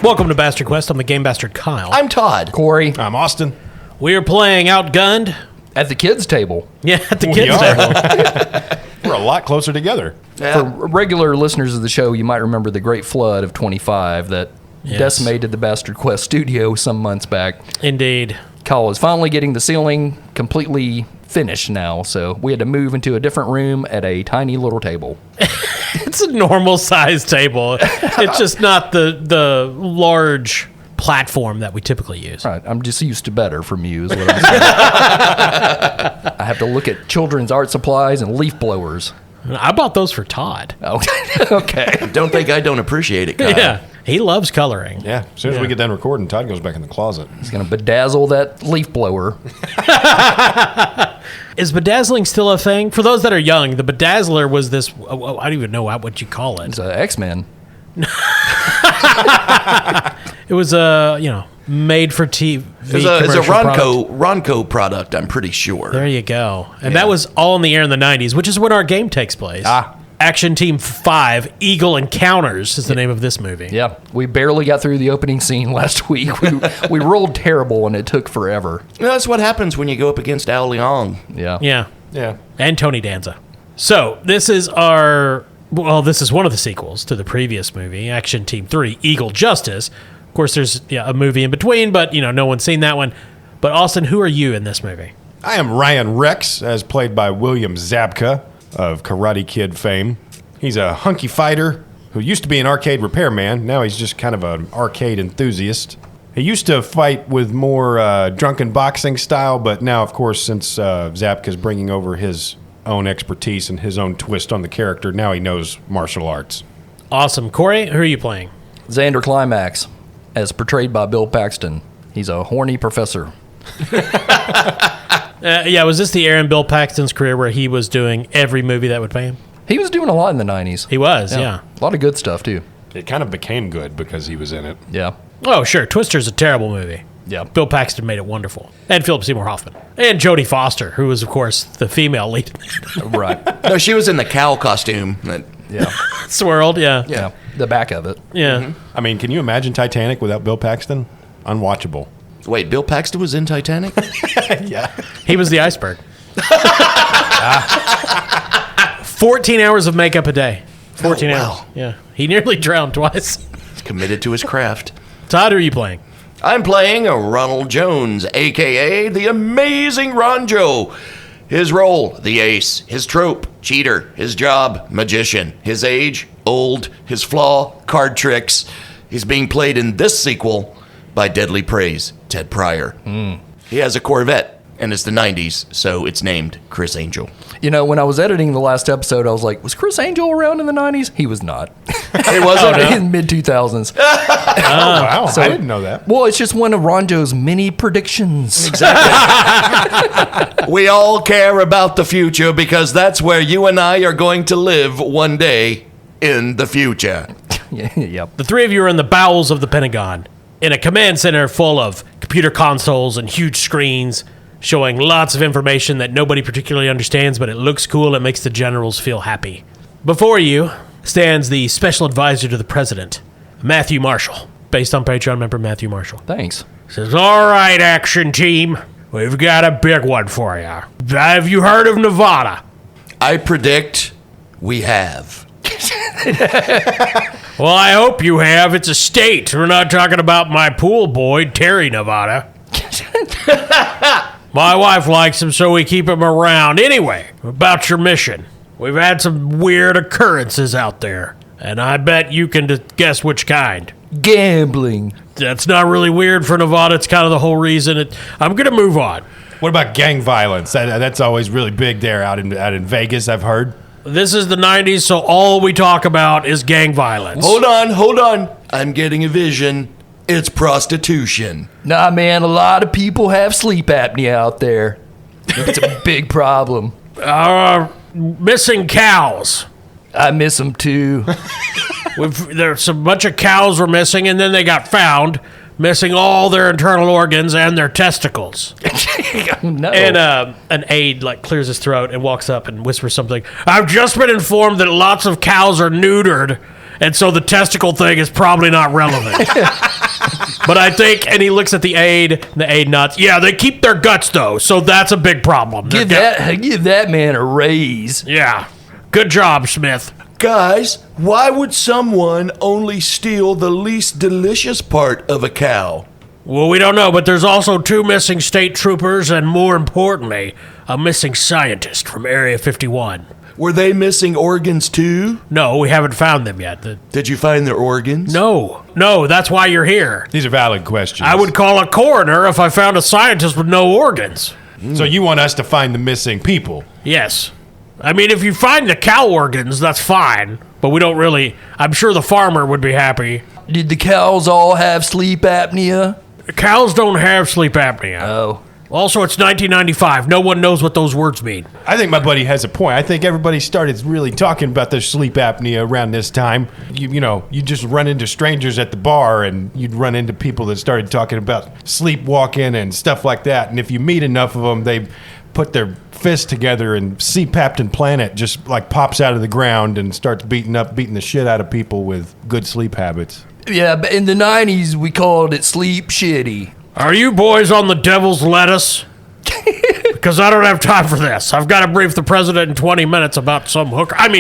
Welcome to Bastard Quest. I'm the Game Bastard Kyle. I'm Todd. Corey. I'm Austin. We are playing Outgunned. At the kids' table. Yeah, at the kids' table. We're a lot closer together. For regular listeners of the show, you might remember the Great Flood of 25 that decimated the Bastard Quest studio some months back. Indeed. Kyle is finally getting the ceiling completely finished now, so we had to move into a different room at a tiny little table. It's a normal size table. It's just not the large platform that we typically use. Right, I'm just used to better from you is what I'm saying. I have to look at children's art supplies and leaf blowers. I bought those for Todd. Okay. Don't think I don't appreciate it, Kyle. Yeah, he loves coloring. Yeah, as soon as we get done recording, Todd goes back in the closet. He's going to bedazzle that leaf blower. Is bedazzling still a thing? For those that are young, the bedazzler was this, I don't even know what you call it. It's X-Men. It was made for TV. It's a Ronco product, I'm pretty sure. There you go. And that was all in the air in the 90s, which is when our game takes place. Action Team 5, Eagle Encounters is the name of this movie. Yeah, we barely got through the opening scene last week. We rolled terrible, and it took forever. That's what happens when you go up against Al Leong. Yeah. And Tony Danza. So this is this is one of the sequels to the previous movie, Action Team 3, Eagle Justice. Of course, there's a movie in between, but no one's seen that one. But Austin, who are you in this movie? I am Ryan Rex, as played by William Zabka of Karate Kid fame. He's a hunky fighter who used to be an arcade repairman. Now he's just kind of an arcade enthusiast. He used to fight with more drunken boxing style, but now, of course, since Zabka's bringing over his own expertise and his own twist on the character, now he knows martial arts. Awesome. Corey, who are you playing? Xander Climax, as portrayed by Bill Paxton. He's a horny professor. Was this the era in Bill Paxton's career where he was doing every movie that would pay him? He was doing a lot in the 90s. He was, yeah. A lot of good stuff, too. It kind of became good because he was in it. Yeah. Oh, sure. Twister's a terrible movie. Yeah. Bill Paxton made it wonderful. And Philip Seymour Hoffman. And Jodie Foster, who was, of course, the female lead. Right. No, she was in the cow costume. Yeah. Swirled, yeah. Yeah. The back of it. Yeah. Mm-hmm. I mean, can you imagine Titanic without Bill Paxton? Unwatchable. Wait, Bill Paxton was in Titanic? Yeah. He was the iceberg. 14 hours of makeup a day. 14 hours. Yeah. He nearly drowned twice. He's committed to his craft. Todd, who are you playing? I'm playing a Ronald Jones, a.k.a. the Amazing Ronjo. His role, the ace. His trope, cheater. His job, magician. His age, old. His flaw, card tricks. He's being played in this sequel by Deadly Praise, Ted Pryor. He has a Corvette, and it's the 90s, so it's named Chris Angel. When I was editing the last episode, I was like, was Chris Angel around in the 90s? He was not. It wasn't? In mid-2000s. Wow, So- I didn't know that. Well, it's just one of Ronjo's many predictions. Exactly. We all care about the future because that's where you and I are going to live one day in the future. Yep. The three of you are in the bowels of the Pentagon, in a command center full of computer consoles and huge screens showing lots of information that nobody particularly understands, but it looks cool. It makes the generals feel happy. Before you stands the special advisor to the president, Matthew Marshall, based on Patreon member Matthew Marshall. Thanks. Says, all right, action team, we've got a big one for you. Have you heard of Nevada? I predict we have. Well, I hope you have. It's a state. We're not talking about my pool boy, Terry, Nevada. My wife likes him, so we keep him around. Anyway, about your mission. We've had some weird occurrences out there, and I bet you can guess which kind. Gambling. That's not really weird for Nevada. It's kind of the whole reason. I'm going to move on. What about gang violence? That's always really big there out in Vegas, I've heard. This is the 90s, so all we talk about is gang violence. Hold on. I'm getting a vision. It's prostitution. Nah, man, a lot of people have sleep apnea out there. It's a big problem. Missing cows. I miss them too. There's a bunch of cows were missing, and then they got found missing all their internal organs and their testicles. No. And an aide clears his throat and walks up and whispers something. I've just been informed that lots of cows are neutered And so the testicle thing is probably not relevant. But I think, and he looks at the aide nods. Yeah, they keep their guts, though, so that's a big problem. Give that man a raise. Yeah. Good job, Smith. Guys, why would someone only steal the least delicious part of a cow? Well, we don't know, but there's also 2 missing state troopers, and more importantly, a missing scientist from Area 51. Were they missing organs too? No, we haven't found them yet. Did you find their organs? No, that's why you're here. These are valid questions. I would call a coroner if I found a scientist with no organs. So you want us to find the missing people? Yes. I mean, if you find the cow organs, that's fine, but we don't really... I'm sure the farmer would be happy. Did the cows all have sleep apnea? Cows don't have sleep apnea. Oh. Also, it's 1995. No one knows what those words mean. I think my buddy has a point. I think everybody started really talking about their sleep apnea around this time. You just run into strangers at the bar, and you'd run into people that started talking about sleepwalking and stuff like that. And if you meet enough of them, they put their fists together, and CPAPTON Planet just like pops out of the ground and starts beating the shit out of people with good sleep habits. Yeah, but in the 90s, we called it sleep shitty. Are you boys on the devil's lettuce? Because I don't have time for this. I've got to brief the president in 20 minutes about some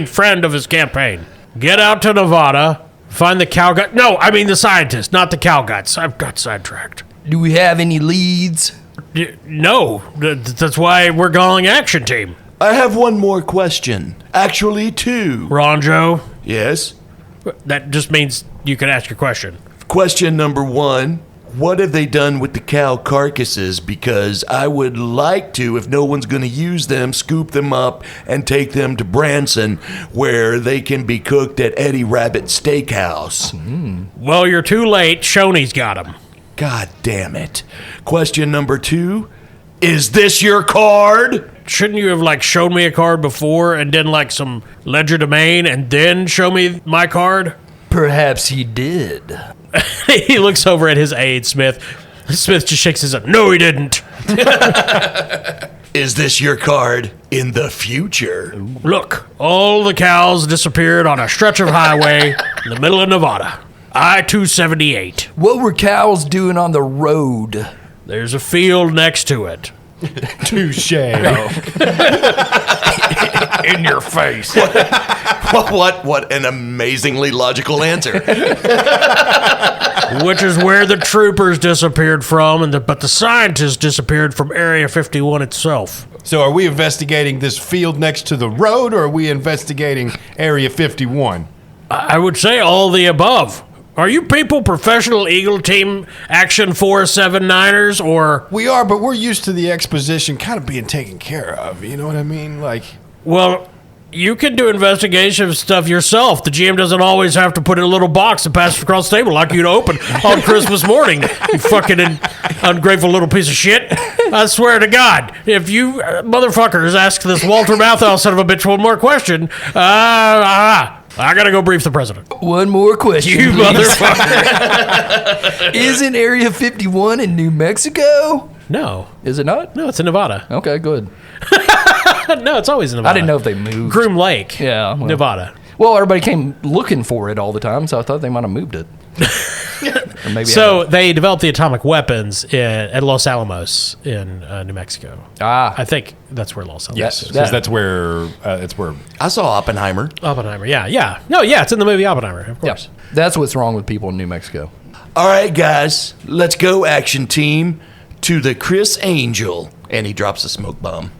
friend of his campaign. Get out to Nevada, find the cow gut. No, I mean the scientist, not the cow guts. I've got sidetracked. Do we have any leads? No, that's why we're calling Action Team. I have one more question. Actually, 2. Ronjo, Yes? that just means you can ask your question. Question number 1. What have they done with the cow carcasses? Because I would like to, if no one's going to use them, scoop them up and take them to Branson, where they can be cooked at Eddie Rabbit Steakhouse. Well, you're too late. Shoney's got them. God damn it. Question number 2. Is this your card? Shouldn't you have, shown me a card before and then, some ledger domain and then show me my card? Perhaps he did. He looks over at his aide, Smith. Smith just shakes his head. No, he didn't. Is this your card in the future? Look, all the cows disappeared on a stretch of highway in the middle of Nevada. I-278. What were cows doing on the road? There's a field next to it. Touche. In your face. What an amazingly logical answer. Which is where the troopers disappeared from, but the scientists disappeared from Area 51 itself. So are we investigating this field next to the road, or are we investigating Area 51? I would say all the above. Are you people professional Eagle Team Action 479ers, or... We are, but we're used to the exposition kind of being taken care of. You know what I mean? Well, you can do investigation stuff yourself. The GM doesn't always have to put in a little box and pass it across the table like you to open on Christmas morning, you fucking ungrateful little piece of shit. I swear to God, if you motherfuckers ask this Walter Matthau son of a bitch one more question, I gotta go brief the president. One more question. You motherfucker. Isn't Area 51 in New Mexico? No. Is it not? No, it's in Nevada. Okay, good. No, it's always in Nevada. I didn't know if they moved. Groom Lake. Yeah. Well, Nevada. Well, everybody came looking for it all the time, so I thought they might have moved it. Or maybe So they developed the atomic weapons at Los Alamos in New Mexico. I think that's where Los Alamos is. Because that's where I saw Oppenheimer. Oppenheimer, yeah. No, yeah, it's in the movie Oppenheimer, of Yeah, course. that's what's wrong with people in New Mexico. All right, guys, let's go, Action Team, to the Chris Angel. And he drops a smoke bomb.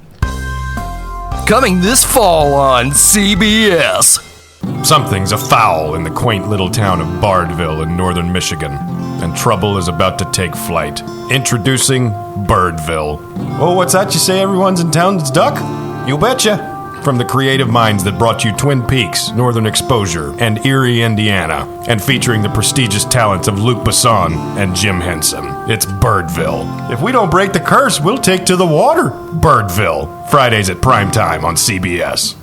Coming this fall on CBS. something's afoul in the quaint little town of Bardville in northern Michigan, and trouble is about to take flight. Introducing Birdville. Oh, what's that you say everyone's in town's duck? You betcha. From the creative minds that brought you Twin Peaks, Northern Exposure, and Erie, Indiana, and featuring the prestigious talents of Luc Besson and Jim Henson. It's Birdville. If we don't break the curse, we'll take to the water. Birdville. Fridays at primetime on CBS.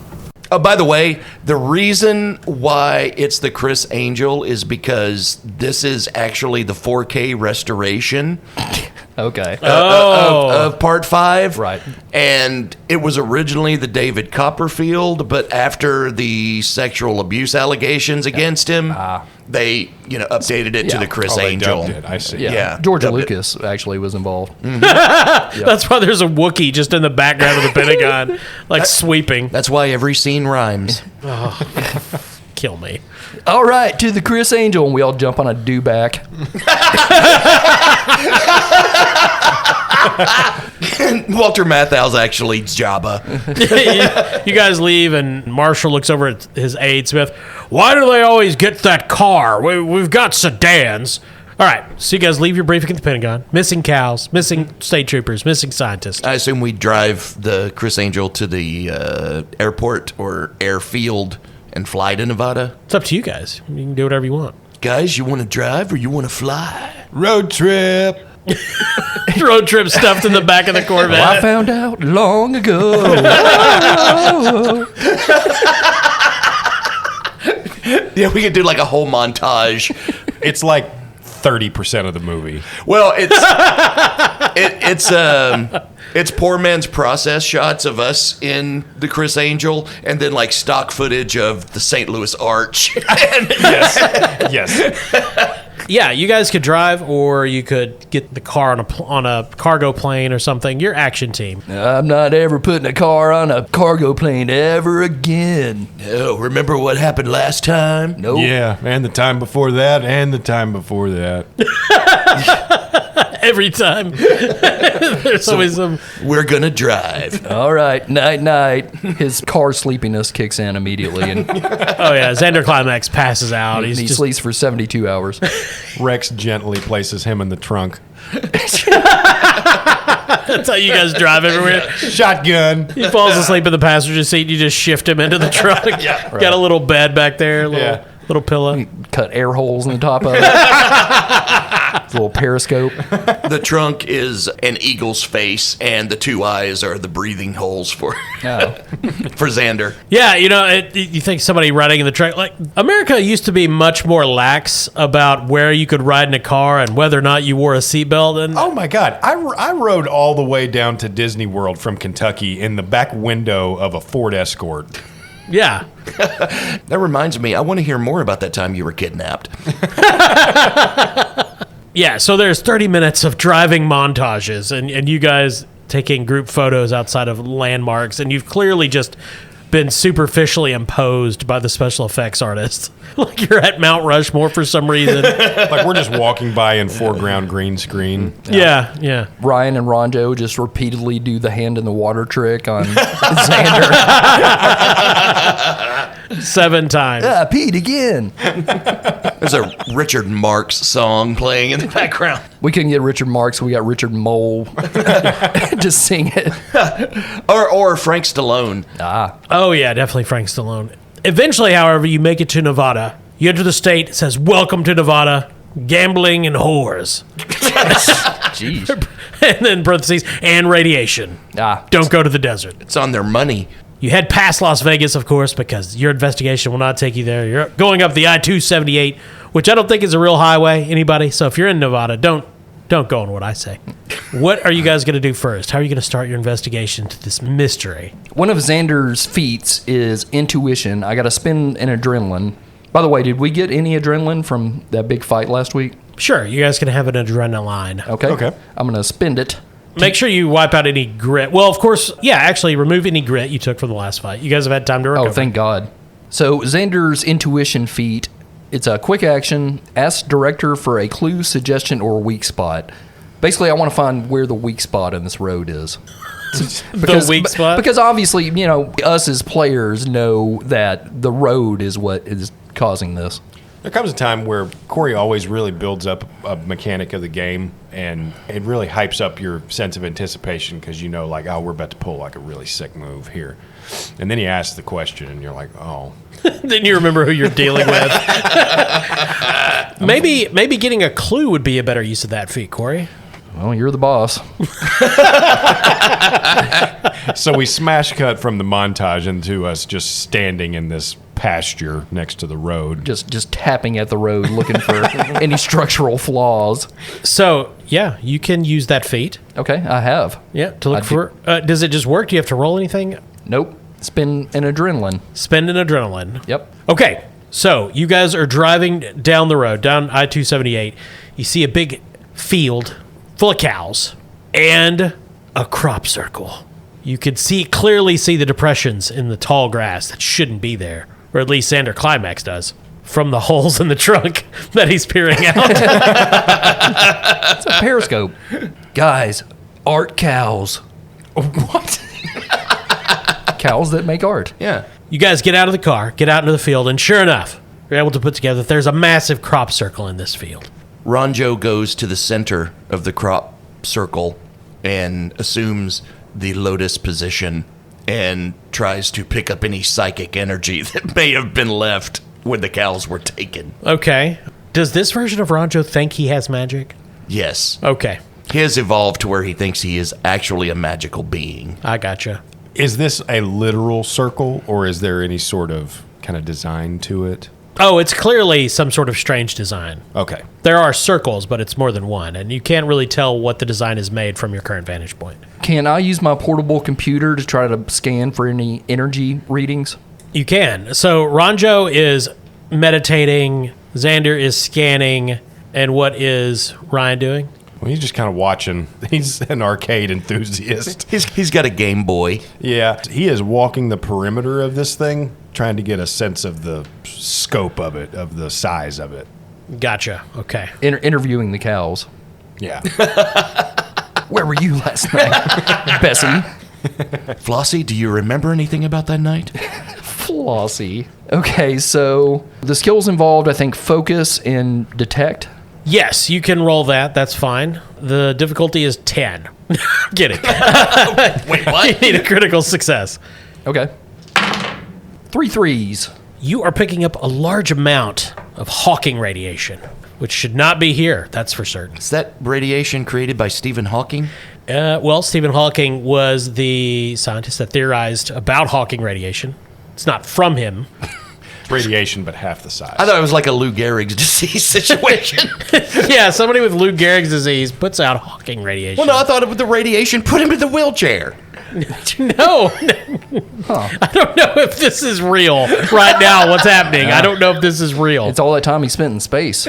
Oh, by the way, the reason why it's the Chris Angel is because this is actually the 4K restoration. Okay. Of Part 5. Right. And it was originally the David Copperfield, but after the sexual abuse allegations against him, they, updated it to the Chris Oh, they Angel. dubbed it. I see. Yeah. Georgia dubbed it. Lucas actually was involved. That's why there's a Wookiee just in the background of the Pentagon, like sweeping. That's why every scene rhymes. Kill me. All right, to the Chris Angel, and we all jump on a do-back. Walter Matthau's actually Jabba. You guys leave, and Marshall looks over at his aide, Smith. Why do they always get that car? We've got sedans. All right, so you guys leave your briefing at the Pentagon. Missing cows, missing state troopers, missing scientists. I assume we drive the Chris Angel to the airport or airfield and fly to Nevada. It's up to you guys. You can do whatever you want. Guys, you want to drive or you want to fly? Road trip. Road trip stuffed in the back of the Corvette. I found out long ago. Yeah, we could do like a whole montage. It's like 30% of the movie. Well, it's poor man's process shots of us in the Chris Angel, and then like stock footage of the St. Louis Arch. Yes. Yeah, you guys could drive, or you could get the car on a cargo plane or something. Your action team. I'm not ever putting a car on a cargo plane ever again. Oh, remember what happened last time? Nope. Yeah, and the time before that, and the time before that. Every time. There's always some. We're gonna drive. All right, night. His car sleepiness kicks in immediately, and Oh, yeah. Xander Climax passes out. he He's just. sleeps for 72 hours. Rex gently places him in the trunk. That's how you guys drive everywhere. Shotgun. He falls asleep in the passenger seat. You just shift him into the trunk. Got a little bed back there, little pillow. Cut air holes in the top of it. Little periscope. The trunk is an eagle's face, and the two eyes are the breathing holes for Xander. Yeah, you think somebody riding in the truck. Like, America used to be much more lax about where you could ride in a car and whether or not you wore a seatbelt. And Oh my God. I rode all the way down to Disney World from Kentucky in the back window of a Ford Escort. yeah. That reminds me, I want to hear more about that time you were kidnapped. Yeah, so there's 30 minutes of driving montages, and you guys taking group photos outside of landmarks, and you've clearly just been superficially imposed by the special effects artist. Like you're at Mount Rushmore for some reason. Like we're just walking by in foreground green screen. Yeah. Ryan and Ronjo just repeatedly do the hand in the water trick on Xander. 7 times. Pete again. There's a Richard Marx song playing in the background. We couldn't get Richard Marx, so we got Richard Mole. Just sing it. Or Frank Stallone. Oh, yeah, definitely Frank Stallone. Eventually, however, you make it to Nevada. You enter the state. It says, "Welcome to Nevada. Gambling and whores." Jeez. And then parentheses, and radiation. Don't go to the desert. It's on their money. You head past Las Vegas, of course, because your investigation will not take you there. You're going up the I-278, which I don't think is a real highway, anybody. So if you're in Nevada, don't go on what I say. What are you guys going to do first? How are you going to start your investigation to this mystery? One of Xander's feats is intuition. I got to spend an adrenaline. By the way, did we get any adrenaline from that big fight last week? Sure, you guys can have an adrenaline. Okay. I'm going to spend it. Make sure you wipe out any grit. Well, of course, yeah, actually remove any grit you took from the last fight. You guys have had time to recover. Oh, thank God. So Xander's intuition feat, it's a quick action. Ask director for a clue, suggestion, or weak spot. Basically, I want to find where the weak spot in this road is. The weak spot? Because obviously, us as players know that the road is what is causing this. There comes a time where Corey always really builds up a mechanic of the game, and it really hypes up your sense of anticipation because we're about to pull like a really sick move here. And then he asks the question, and you're like, oh. Then you remember who you're dealing with. Maybe getting a clue would be a better use of that feat, Corey. Well, you're the boss. So we smash cut from the montage into us just standing in this pasture next to the road. Just tapping at the road, looking for any structural flaws. So, yeah, you can use that feat. Okay, I have. Yeah, to look for... does it just work? Do you have to roll anything? Nope. Spend an adrenaline. Spend an adrenaline. Yep. Okay, so you guys are driving down the road, down I-278. You see a big field full of cows and a crop circle. You could clearly see the depressions in the tall grass that shouldn't be there, or at least Xander Climax does, from the holes in the trunk that he's peering out. It's a periscope. Guys, art cows. What? Cows that make art. Yeah. You guys get out of the car, get out into the field, and sure enough, you're able to put together that there's a massive crop circle in this field. Ronjo goes to the center of the crop circle and assumes the lotus position and tries to pick up any psychic energy that may have been left when the cows were taken. Okay. Does this version of Ronjo think he has magic? Yes. Okay. He has evolved to where he thinks he is actually a magical being. I gotcha. Is this a literal circle, or is there any sort of kind of design to it? Oh, it's clearly some sort of strange design. Okay. There are circles, but it's more than one, and you can't really tell what the design is made from your current vantage point. Can I use my portable computer to try to scan for any energy readings? You can. So Ronjo is meditating, Xander is scanning, and what is Ryan doing? Well, he's just kind of watching. He's an arcade enthusiast. He's got a Game Boy. Yeah. He is walking the perimeter of this thing, trying to get a sense of the scope of it, of the size of it. Gotcha. Okay. Interviewing the cows. Yeah. Where were you last night, Bessie? Flossie, do you remember anything about that night? Flossie. Okay, so the skills involved, I think, focus and detect. Yes, you can roll that. That's fine. The difficulty is 10. Get it. Wait, what? You need a critical success. Okay. 3 threes. You are picking up a large amount of Hawking radiation, which should not be here. That's for certain. Is that radiation created by Stephen Hawking? Well, Stephen Hawking was the scientist that theorized about Hawking radiation. It's not from him. Radiation, but half the size. I thought it was like a Lou Gehrig's disease situation. Yeah, somebody with Lou Gehrig's disease puts out Hawking radiation. Well, no, I thought it was the radiation put him in the wheelchair. No. I don't know if this is real right now, what's happening. I don't know if this is real. It's all that time he spent in space.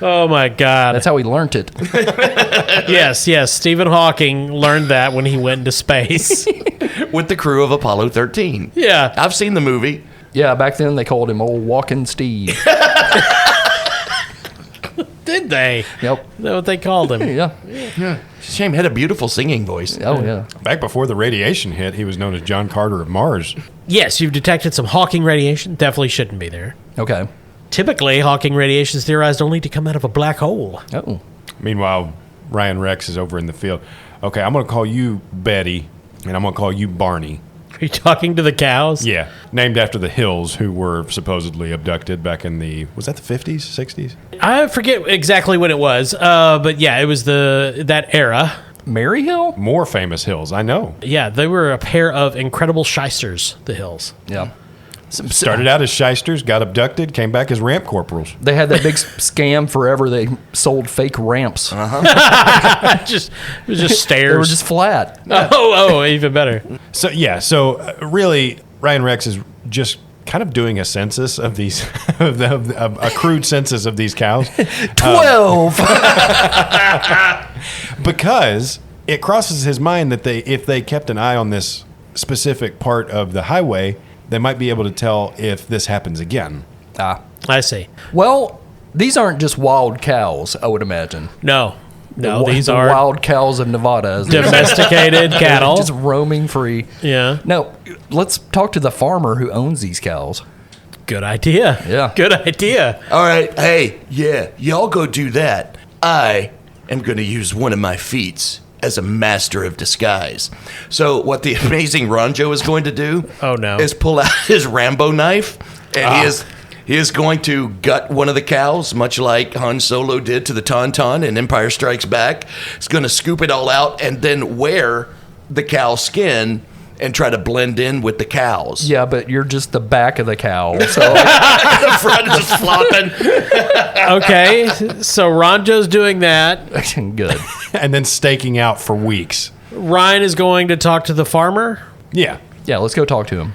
Oh, my God. That's how he learned it. Yes. Stephen Hawking learned that when he went into space. With the crew of Apollo 13. Yeah. I've seen the movie. Yeah, back then they called him Old Walking Steve. Did they? Yep. Is that what they called him? Yeah. Shame, had a beautiful singing voice. Oh, yeah. Back before the radiation hit, he was known as John Carter of Mars. Yes, you've detected some Hawking radiation. Definitely shouldn't be there. Okay. Typically, Hawking radiation is theorized only to come out of a black hole. Oh. Meanwhile, Ryan Rex is over in the field. Okay, I'm going to call you Betty, and I'm going to call you Barney. Are you talking to the cows? Yeah, named after the Hills, who were supposedly abducted back in the, was that the 50s, 60s? I forget exactly when it was, but yeah, it was that era. Maryhill? More famous Hills, I know. Yeah, they were a pair of incredible shysters, the Hills. Yeah. Started out as shysters, got abducted, came back as ramp corporals. They had that big scam forever. They sold fake ramps. It was just stairs. They were just flat. Oh, even better. So, yeah, really, Ryan Rex is just kind of doing a census of these, a crude census of these cows. 12. Because it crosses his mind that if they kept an eye on this specific part of the highway, they might be able to tell if this happens again. I see. Well, these aren't just wild cows, I would imagine. No, these The are wild cows of Nevada. As they say. domesticated cattle. Just roaming free. Yeah. No, let's talk to the farmer who owns these cows. Good idea. Yeah. Good idea. All right, hey, yeah, y'all go do that. I am going to use one of my feats as a master of disguise. So what the amazing Ronjo is going to do is pull out his Rambo knife, and he is going to gut one of the cows, much like Han Solo did to the Tauntaun in Empire Strikes Back. He's going to scoop it all out and then wear the cow skin and try to blend in with the cows. Yeah, but you're just the back of the cow. So The front is just flopping. Okay, so Ronjo's doing that. good. And then staking out for weeks. Ryan is going to talk to the farmer. Yeah. Yeah, let's go talk to him.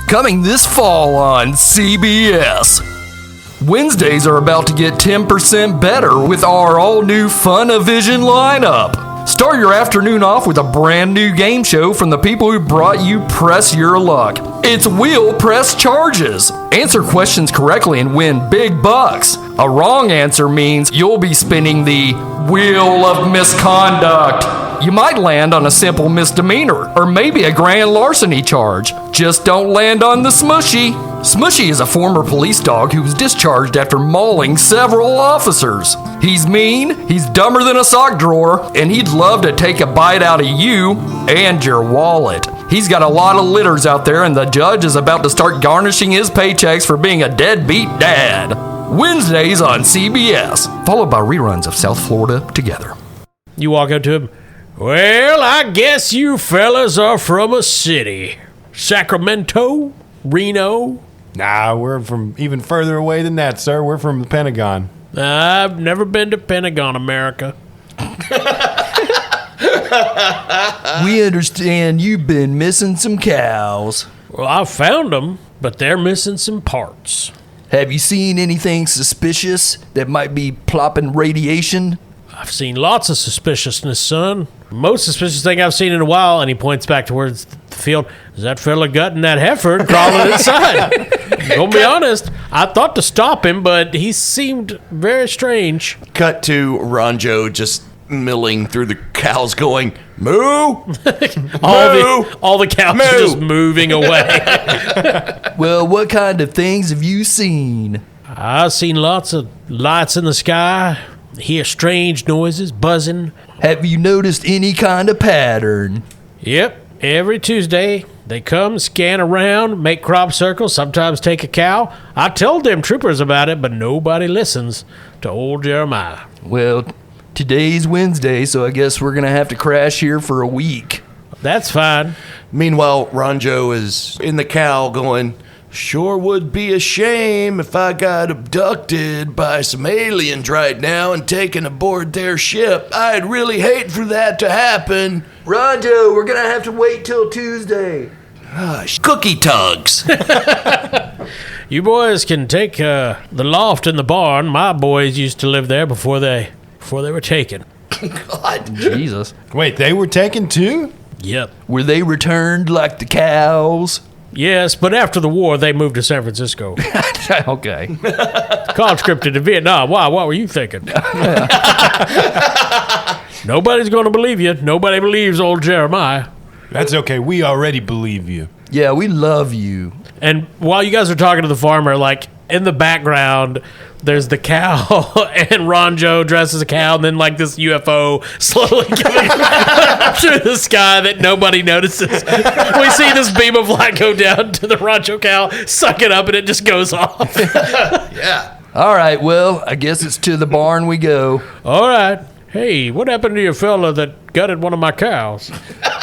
Coming this fall on CBS. Wednesdays are about to get 10% better with our all-new Fun-A-Vision lineup. Start your afternoon off with a brand new game show from the people who brought you Press Your Luck. It's Wheel Press Charges. Answer questions correctly and win big bucks. A wrong answer means you'll be spinning the Wheel of Misconduct. You might land on a simple misdemeanor or maybe a grand larceny charge. Just don't land on the Smushy. Smushy is a former police dog who was discharged after mauling several officers. He's mean, he's dumber than a sock drawer, and he'd love to take a bite out of you and your wallet. He's got a lot of litters out there, and the judge is about to start garnishing his paychecks for being a deadbeat dad. Wednesdays on CBS, followed by reruns of South Florida Together. You walk up to him. Well, I guess you fellas are from a city. Sacramento? Reno? Nah, we're from even further away than that, sir. We're from the Pentagon. I've never been to Pentagon, America. We understand you've been missing some cows. Well, I found them, but they're missing some parts. Have you seen anything suspicious that might be plopping radiation? I've seen lots of suspiciousness, son. Most suspicious thing I've seen in a while, and he points back towards the field, is that fella gutting that heifer crawling inside. Gonna be honest, I thought to stop him, but he seemed very strange. Cut to Ronjo just milling through the cows going, moo! All the cows Moo! are just moving away. Well, what kind of things have you seen? I've seen lots of lights in the sky, hear strange noises, buzzing. Have you noticed any kind of pattern? Yep, every Tuesday, they come, scan around, make crop circles, sometimes take a cow. I told them troopers about it, but nobody listens to old Jeremiah. Well, today's Wednesday, so I guess we're going to have to crash here for a week. That's fine. Meanwhile, Ronjo is in the cow going, sure would be a shame if I got abducted by some aliens right now and taken aboard their ship. I'd really hate for that to happen. Ronjo, we're going to have to wait till Tuesday. Cookie tugs. You boys can take the loft in the barn. My boys used to live there before they were taken. God. Jesus. Wait, they were taken too? Yep. Were they returned like the cows? Yes, but after the war, they moved to San Francisco. Okay. Conscripted to Vietnam. Why? What were you thinking? Nobody's going to believe you. Nobody believes old Jeremiah. That's okay. We already believe you. Yeah, we love you. And while you guys are talking to the farmer, like, in the background, there's the cow, and Ronjo dressed as a cow, and then, like, this UFO slowly coming through the sky that nobody notices. We see this beam of light go down to the Ronjo cow, suck it up, and it just goes off. Yeah. All right, well, I guess it's to the barn we go. All right. Hey, what happened to your fella that gutted one of my cows?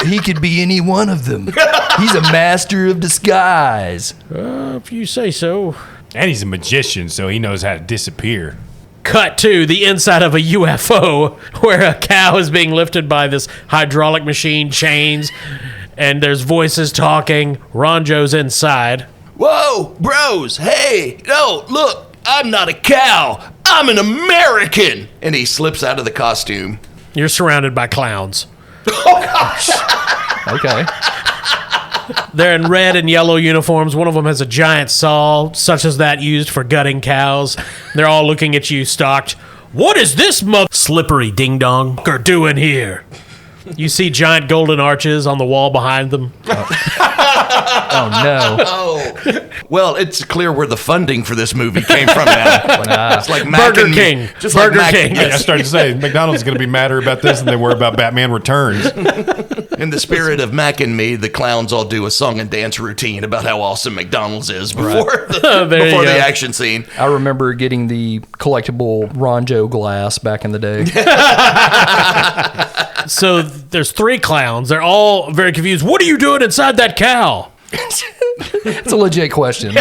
He could be any one of them. He's a master of disguise. If you say so. And he's a magician, so he knows how to disappear. Cut to the inside of a UFO where a cow is being lifted by this hydraulic machine, chains, and there's voices talking. Ronjo's inside. Whoa, bros, hey, no, look, I'm not a cow. I'm an American. And he slips out of the costume. You're surrounded by clowns. Okay. They're in red and yellow uniforms. One of them has a giant saw, such as that used for gutting cows. They're all looking at you, stocked. What is this slippery ding-dong doing here? You see giant golden arches on the wall behind them. Oh, no. Oh. Well, it's clear where the funding for this movie came from now. It's like Mac Burger and- King. Just Burger like Mac, King. I started to say, McDonald's is going to be madder about this than they were about Batman Returns. In the spirit of Mac and Me, the clowns all do a song and dance routine about how awesome McDonald's is before There you before the go. action scene. I remember getting the collectible Ronjo glass back in the day. So there's 3 clowns. They're all very confused. What are you doing inside that cow? It's a legit question.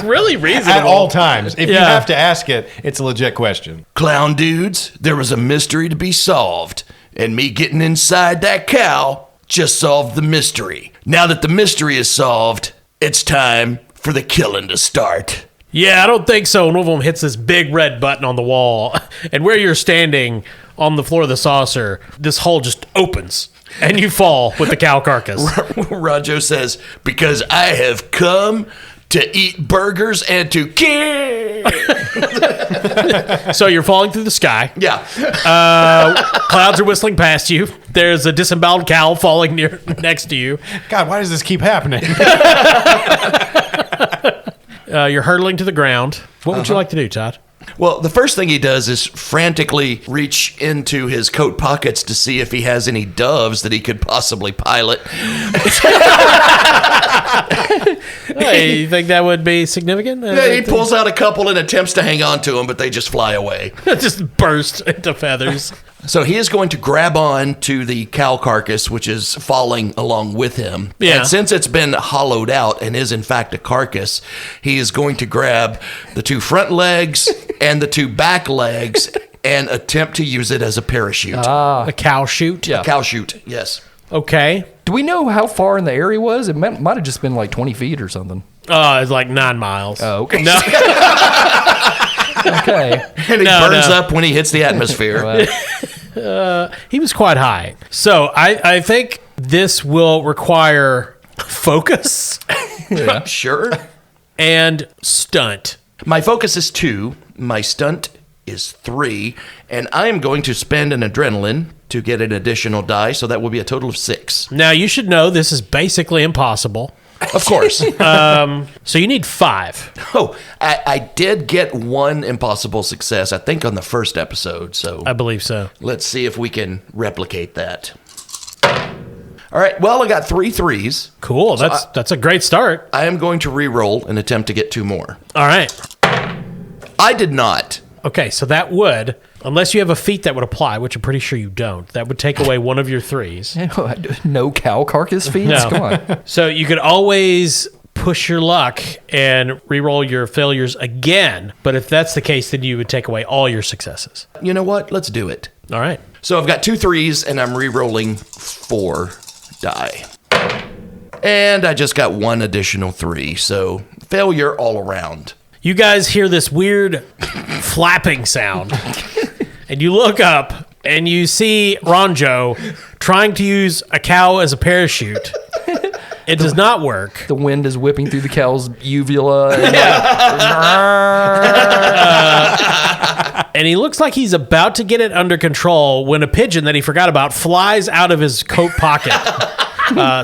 Really reasonable. At all times. If you have to ask it, it's a legit question. Clown dudes, there was a mystery to be solved, and me getting inside that cow just solved the mystery. Now that the mystery is solved, it's time for the killing to start. Yeah, I don't think so. And one of them hits this big red button on the wall. And where you're standing on the floor of the saucer, this hole just opens. And you fall with the cow carcass. Ronjo says, because I have come to eat burgers and to kill. So you're falling through the sky. Yeah. Clouds are whistling past you. There's a disemboweled cow falling next to you. God, why does this keep happening? You're hurtling to the ground. What would you like to do, Todd? Well, the first thing he does is frantically reach into his coat pockets to see if he has any doves that he could possibly pilot. Hey, you think that would be significant? Yeah, he pulls out a couple and attempts to hang on to them, but they just fly away. Just burst into feathers. So he is going to grab on to the cow carcass, which is falling along with him. Yeah. And since it's been hollowed out and is in fact a carcass, he is going to grab the 2 front legs and the 2 back legs and attempt to use it as a parachute. A cow chute? Yeah. A cow chute, yes. Okay. Do we know how far in the air he was? It might have just been like 20 feet or something. It's like 9 miles. Oh, okay. No. Okay. And he burns up when he hits the atmosphere. He was quite high. So I think this will require focus Sure. and stunt. My focus is 2. My stunt is 3. And I am going to spend an adrenaline to get an additional die, so that will be a total of 6. Now, you should know this is basically impossible. Of course. So you need 5. Oh, I did get 1 impossible success, I think, on the first episode. So I believe so. let's see if we can replicate that. All right. Well, I got 3 threes. Cool. That's a great start. I am going to re-roll and attempt to get 2 more. All right. I did not. Okay, so that would, unless you have a feat that would apply, which I'm pretty sure you don't, that would take away one of your 3s. No cow carcass feeds? No. Come on. So you could always push your luck and re-roll your failures again. But if that's the case, then you would take away all your successes. You know what? Let's do it. All right. So I've got 2 threes, and I'm re-rolling 4 die. And I just got 1 additional 3, so failure all around. You guys hear this weird flapping sound, and you look up, and you see Ronjo trying to use a cow as a parachute. It does not work. The wind is whipping through the cow's uvula. And he looks like he's about to get it under control when a pigeon that he forgot about flies out of his coat pocket,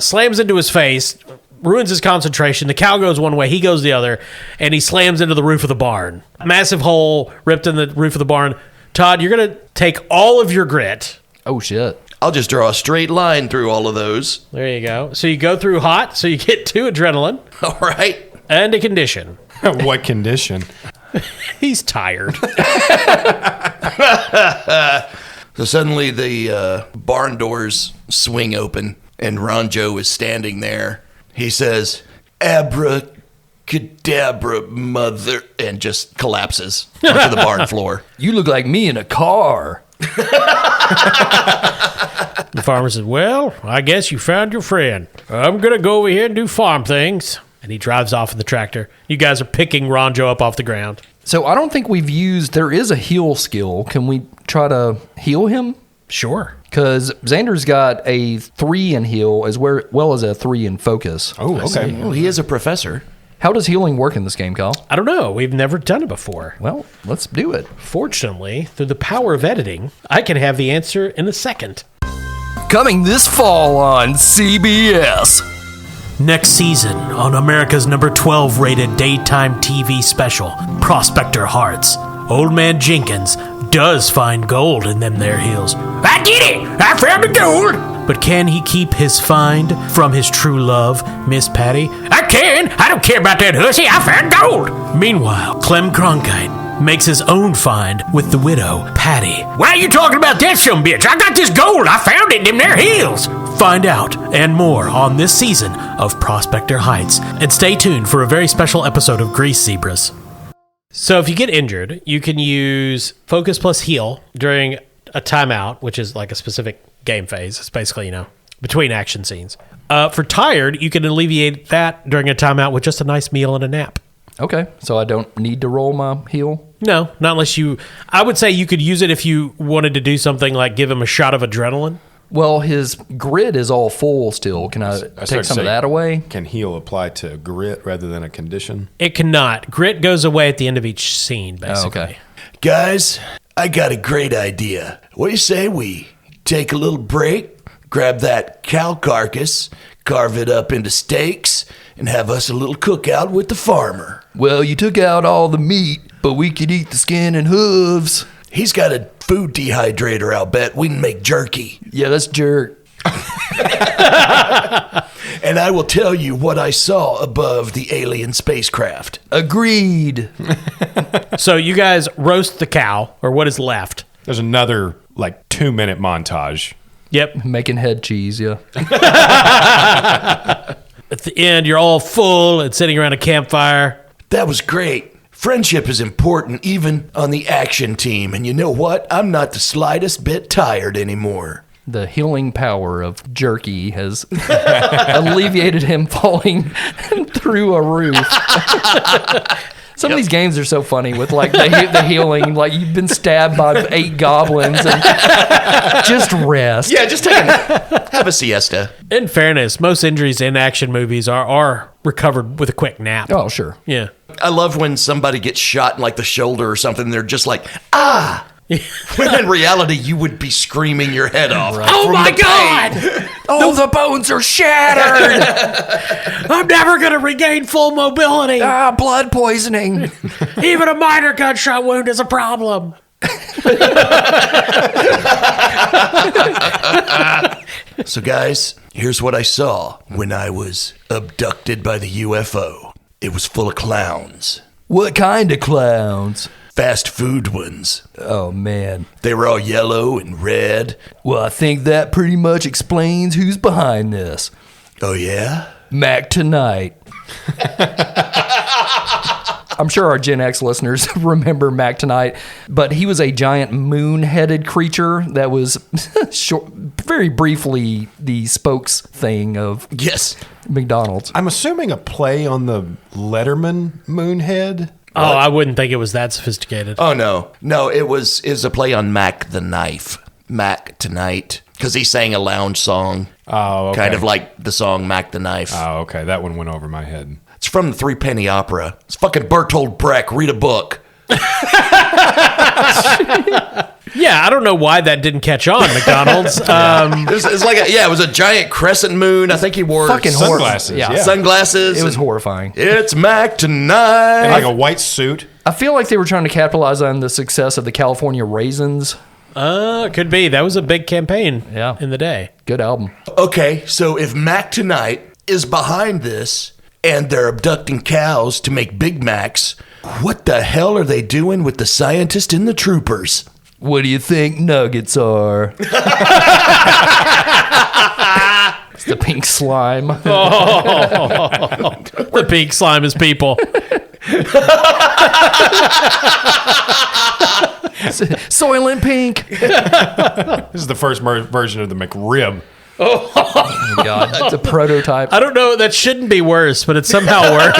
slams into his face, ruins his concentration. The cow goes one way, he goes the other, and he slams into the roof of the barn. A massive hole ripped in the roof of the barn. Todd, you're going to take all of your grit. Oh, shit. I'll just draw a straight line through all of those. There you go. So you go through hot, so you get 2 adrenaline All right. and a condition. What condition? He's tired. So suddenly the barn doors swing open, and Ronjo is standing there. He says, "Abracadabra, mother," and just collapses onto the barn floor. You look like me in a car. The farmer says, "Well, I guess you found your friend. I'm going to go over here and do farm things." And he drives off in the tractor. You guys are picking Ronjo up off the ground. So I don't think we've used... There is a heal skill. Can we try to heal him? Sure. Because Xander's got a 3 in heal as well as a 3 in focus. Oh, okay. Well, he is a professor. How does healing work in this game, Kyle? I don't know. We've never done it before. Well, let's do it. Fortunately, through the power of editing, I can have the answer in a second. Coming this fall on CBS. Next season on America's number 12 rated daytime TV special, Prospector Hearts, Old Man Jenkins does find gold in them there hills. I did it! I found the gold! But can he keep his find from his true love, Miss Patty? I can! I don't care about that hussy! I found gold! Meanwhile, Clem Cronkite makes his own find with the widow, Patty. Why are you talking about that some bitch? I got this gold. I found it in them there hills. Find out and more on this season of Prospector Heights. And stay tuned for a very special episode of Grease Zebras. So if you get injured, you can use Focus plus Heal during a timeout, which is like a specific game phase. It's basically, between action scenes. For tired, you can alleviate that during a timeout with just a nice meal and a nap. Okay, so I don't need to roll my heal? No, not unless you... I would say you could use it if you wanted to do something like give him a shot of adrenaline. Well, his grit is all full still. Can I take some of that away? Can heal apply to grit rather than a condition? It cannot. Grit goes away at the end of each scene, basically. Okay. Guys, I got a great idea. What do you say we take a little break, grab that cow carcass, carve it up into steaks, and have us a little cookout with the farmer? Well, you took out all the meat, but we could eat the skin and hooves. He's got a food dehydrator, I'll bet. We can make jerky. Yeah, that's jerk. And I will tell you what I saw above the alien spacecraft. Agreed. So you guys roast the cow, or what is left. There's another, 2-minute montage. Yep. Making head cheese, yeah. At the end, you're all full and sitting around a campfire. That was great. Friendship is important even on the action team. And you know what? I'm not the slightest bit tired anymore. The healing power of jerky has alleviated him falling through a roof. Some of these games are so funny with the healing. Like you've been stabbed by 8 goblins and just rest. Yeah, just have a siesta. In fairness, most injuries in action movies are recovered with a quick nap. Oh, sure. Yeah. I love when somebody gets shot in the shoulder or something. They're just like, ah. When in reality, you would be screaming your head off. Right. Oh my God! Oh, the bones are shattered. I'm never going to regain full mobility. Blood poisoning. Even a minor gunshot wound is a problem. So, guys, here's what I saw when I was abducted by the UFO. It was full of clowns. What kind of clowns? Fast food ones. Oh, man. They were all yellow and red. Well, I think that pretty much explains who's behind this. Oh, yeah? Mac Tonight. I'm sure our Gen X listeners remember Mac Tonight, but he was a giant moon-headed creature that was very briefly the spokes thing of Yes. McDonald's. I'm assuming a play on the Letterman Moonhead. Oh, I wouldn't think it was that sophisticated. Oh, no. No, it was a play on Mac the Knife. Mac Tonight. Because he sang a lounge song. Oh, okay. Kind of like the song Mac the Knife. Oh, okay. That one went over my head. It's from the Three Penny Opera. It's fucking Bertolt Brecht. Read a book. Yeah, I don't know why that didn't catch on, McDonald's. It's like it was a giant crescent moon. I think he wore Fucking Sunglasses. Yeah. sunglasses. It was horrifying. It's Mac Tonight. And like a white suit. I feel like they were trying to capitalize on the success of the California Raisins. Could be. That was a big campaign in the day. Good album. Okay, so if Mac Tonight is behind this and they're abducting cows to make Big Macs, what the hell are they doing with the scientist and the troopers? What do you think nuggets are? It's the pink slime. The pink slime is people. Soylent Pink. This is the first version of the McRib. Oh my God, it's a prototype. I don't know. That shouldn't be worse, but it's somehow worse.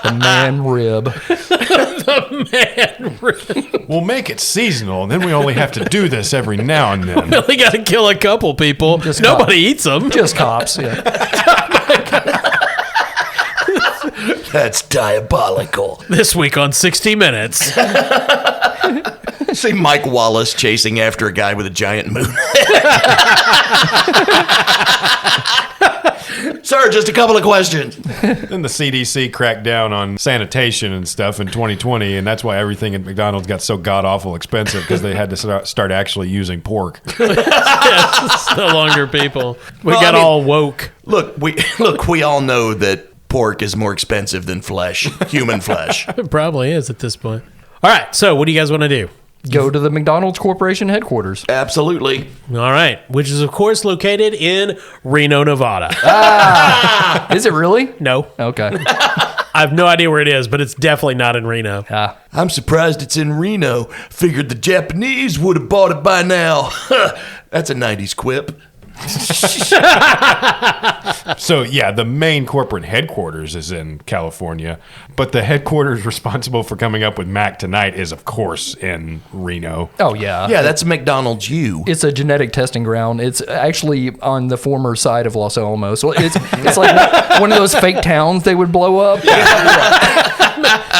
The man rib. Man, really? We'll make it seasonal, and then we only have to do this every now and then. We only got to kill a couple people. Nobody eats them. Just cops. Yeah. That's diabolical. This week on 60 Minutes. See Mike Wallace chasing after a guy with a giant moon. Sir, just a couple of questions. Then the CDC cracked down on sanitation and stuff in 2020, and that's why everything at McDonald's got so god-awful expensive, because they had to start actually using pork. Yes, it's no longer people. We got all woke. Look, we all know that pork is more expensive than flesh, human flesh. It probably is at this point. All right, so what do you guys want to do? Go to the McDonald's Corporation headquarters. Absolutely. All right, which is, of course, located in Reno, Nevada. Is it really? No. Okay. I have no idea where it is, but it's definitely not in Reno. I'm surprised it's in Reno. Figured the Japanese would have bought it by now. That's a 90s quip. So, yeah, the main corporate headquarters is in California, but the headquarters responsible for coming up with Mac Tonight is, of course, in Reno. Oh, yeah. Yeah, that's McDonald's U. It's a genetic testing ground. It's actually on the former side of Los Alamos. So it's like one of those fake towns they would blow up.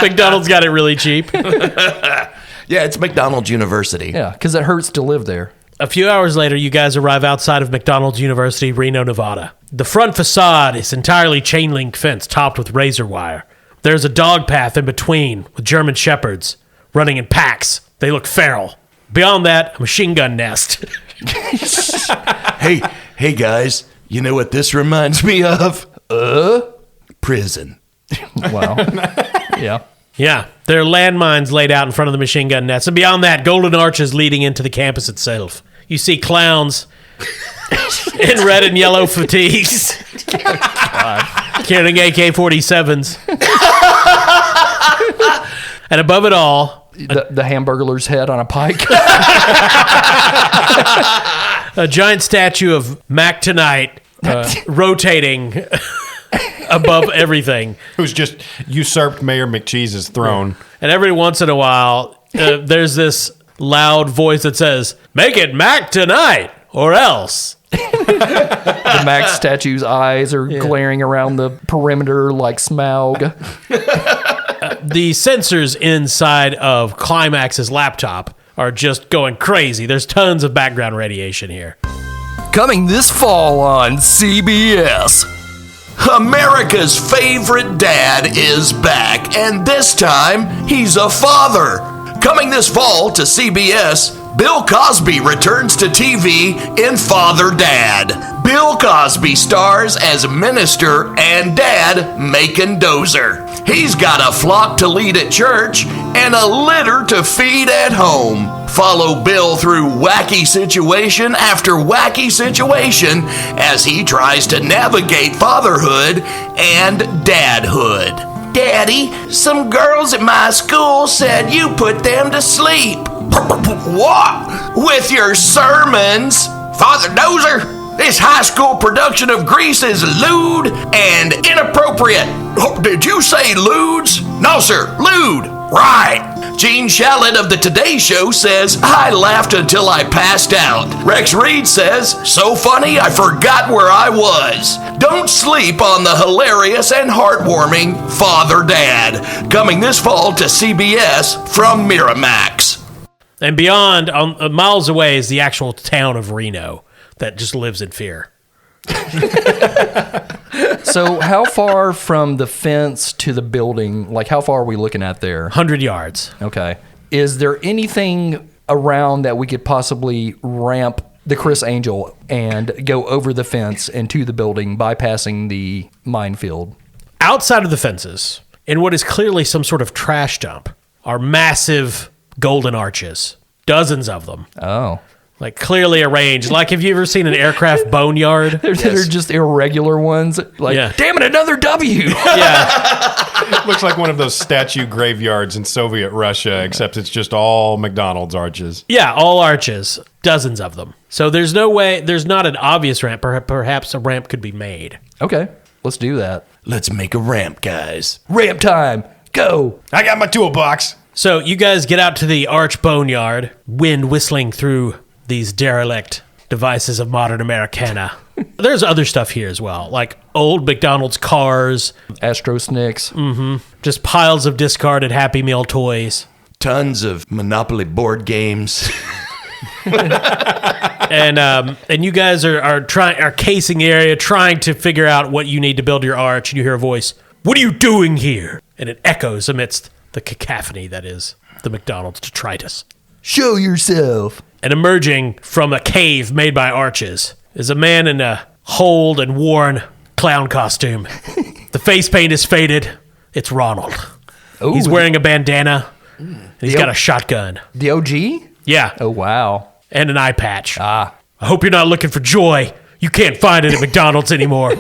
McDonald's got it really cheap. Yeah, it's McDonald's University. Yeah, because it hurts to live there. A few hours later, you guys arrive outside of McDonald's University, Reno, Nevada. The front facade is entirely chain link fence topped with razor wire. There's a dog path in between with German shepherds running in packs. They look feral. Beyond that, a machine gun nest. Hey guys, you know what this reminds me of? Prison. Wow. Yeah. Yeah, there are landmines laid out in front of the machine gun nets. And beyond that, golden arches leading into the campus itself. You see clowns in red and yellow fatigues carrying AK-47s. And above it all, The Hamburglar's head on a pike. a giant statue of Mac Tonight rotating above everything. Who's just usurped Mayor McCheese's throne. And every once in a while, there's this loud voice that says, "Make it Mac Tonight, or else." The Mac statue's eyes are glaring around the perimeter like Smaug. The sensors inside of Climax's laptop are just going crazy. There's tons of background radiation here. Coming this fall on CBS. America's favorite dad is back, and this time he's a father. Coming this fall to CBS, Bill Cosby returns to TV in Father Dad. Bill Cosby stars as minister and dad Macon Dozer. He's got a flock to lead at church and a litter to feed at home. Follow Bill through wacky situation after wacky situation as he tries to navigate fatherhood and dadhood. Daddy, some girls at my school said you put them to sleep. What? With your sermons? Father Dozer, this high school production of Grease is lewd and inappropriate. Oh, did you say lewds? No, sir, lewd. Right. Gene Shalit of the Today Show says, I laughed until I passed out. Rex Reed says, so funny I forgot where I was. Don't sleep on the hilarious and heartwarming Father Dad. Coming this fall to CBS from Miramax. And beyond, miles away, is the actual town of Reno that just lives in fear. So how far from the fence to the building, like how far are we looking at there? 100 yards. Okay. Is there anything around that we could possibly ramp the Chris Angel and go over the fence and to the building, bypassing the minefield? Outside of the fences, in what is clearly some sort of trash dump, are massive golden arches. Dozens of them. Oh. Like clearly arranged. Like, have you ever seen an aircraft boneyard? They're just irregular ones. Like, Yeah. damn it, another W. Yeah. Looks like one of those statue graveyards in Soviet Russia, except it's just all McDonald's arches. Yeah, all arches. Dozens of them. So there's no way, there's not an obvious ramp. Perhaps a ramp could be made. Okay, let's do that. Let's make a ramp, guys. Ramp time. Go. I got my toolbox. So you guys get out to the arch boneyard, wind whistling through these derelict devices of modern Americana. There's other stuff here as well, like old McDonald's cars, Astro Snicks. just piles of discarded Happy Meal toys. Tons of Monopoly board games. And you guys are casing the area, trying to figure out what you need to build your arch, and you hear a voice, "What are you doing here?" And it echoes amidst the cacophony that is the McDonald's detritus. Show yourself. And emerging from a cave made by arches is a man in a holed and worn clown costume. The face paint is faded. It's Ronald. Ooh, He's wearing a bandana And he's got a shotgun. The OG? Yeah. Oh, wow. And an eye patch. Ah. I hope you're not looking for joy. You can't find it at McDonald's anymore.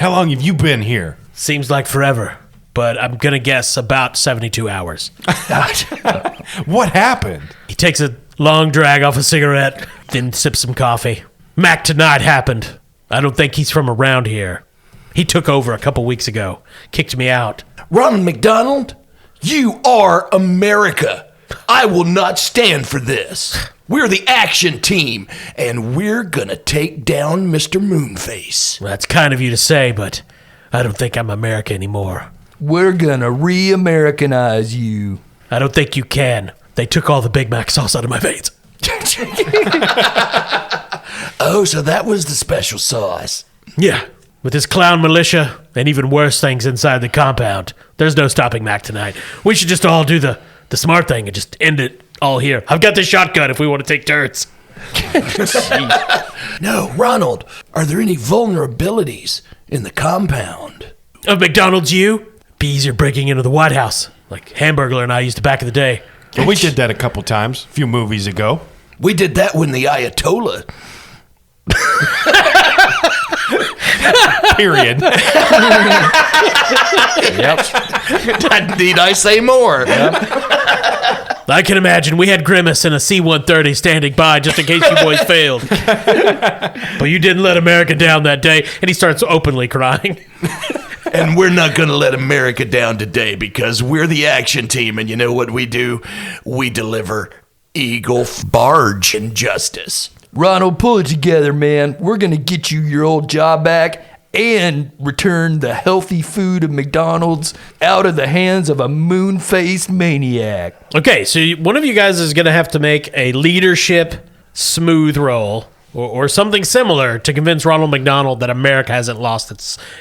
How long have you been here? Seems like forever, but I'm going to guess about 72 hours. What happened? He takes a long drag off a cigarette, then sips some coffee. Mac tonight happened. I don't think he's from around here. He took over a couple weeks ago, kicked me out. Ronald McDonald, you are America. I will not stand for this. We're the action team, and we're gonna take down Mr. Moonface. Well, that's kind of you to say, but I don't think I'm America anymore. We're gonna re-Americanize you. I don't think you can. They took all the Big Mac sauce out of my veins. Oh, so that was the special sauce. Yeah, with his clown militia and even worse things inside the compound, there's no stopping Mac tonight. We should just all do the smart thing and just end it all here. I've got this shotgun if we want to take turns. No, Ronald, are there any vulnerabilities in the compound? Of McDonald's you? Be easier breaking into the White House, like Hamburglar and I used to back in the day. Well, we did that a couple times, a few movies ago. We did that when the Ayatollah. Period. Need I say more? I can imagine we had Grimace and a C-130 standing by just in case you boys failed. But you didn't let America down that day, and he starts openly crying. And we're not going to let America down today because we're the action team, and you know what we do? We deliver Eagle Barge and justice. Ronald, pull it together, man. We're gonna get you your old job back and return the healthy food of McDonald's out of the hands of a moon-faced maniac. Okay, so one of you guys is going to have to make a leadership smooth roll or something similar to convince Ronald McDonald that America hasn't lost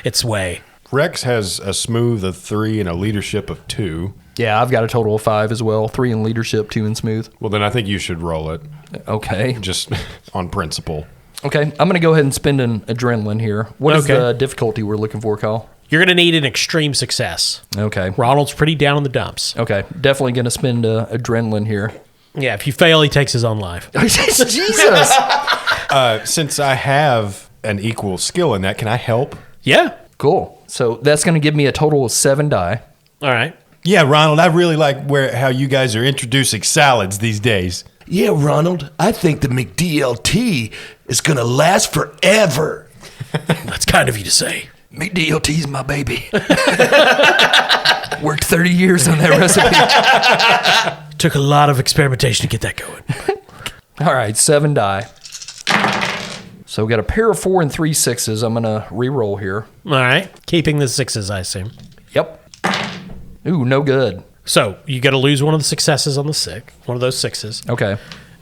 its way. Rex has a smooth of 3 and a leadership of 2. Yeah, I've got a total of 5 as well. 3 in leadership, 2 in smooth. Well, then I think you should roll it, Okay. just on principle. Okay, I'm going to go ahead and spend an adrenaline here. What is Okay. the difficulty we're looking for, Kyle? You're going to need an extreme success. Okay. Ronald's pretty down in the dumps. Okay, definitely going to spend adrenaline here. Yeah, if you fail, he takes his own life. Jesus! Since I have an equal skill in that, can I help? Yeah. Cool. So that's going to give me a total of 7 die. All right. Yeah, Ronald, I really like how you guys are introducing salads these days. Yeah, Ronald, I think the McDLT is going to last forever. That's kind of you to say. McDLT's my baby. Worked 30 years on that recipe. Took a lot of experimentation to get that going. All right, 7 die. So we got a pair of 4 and 3 6s. I'm going to re-roll here. All right. Keeping the 6s, I assume. Yep. Ooh, no good. So you got to lose one of the successes on the one of those 6s. Okay.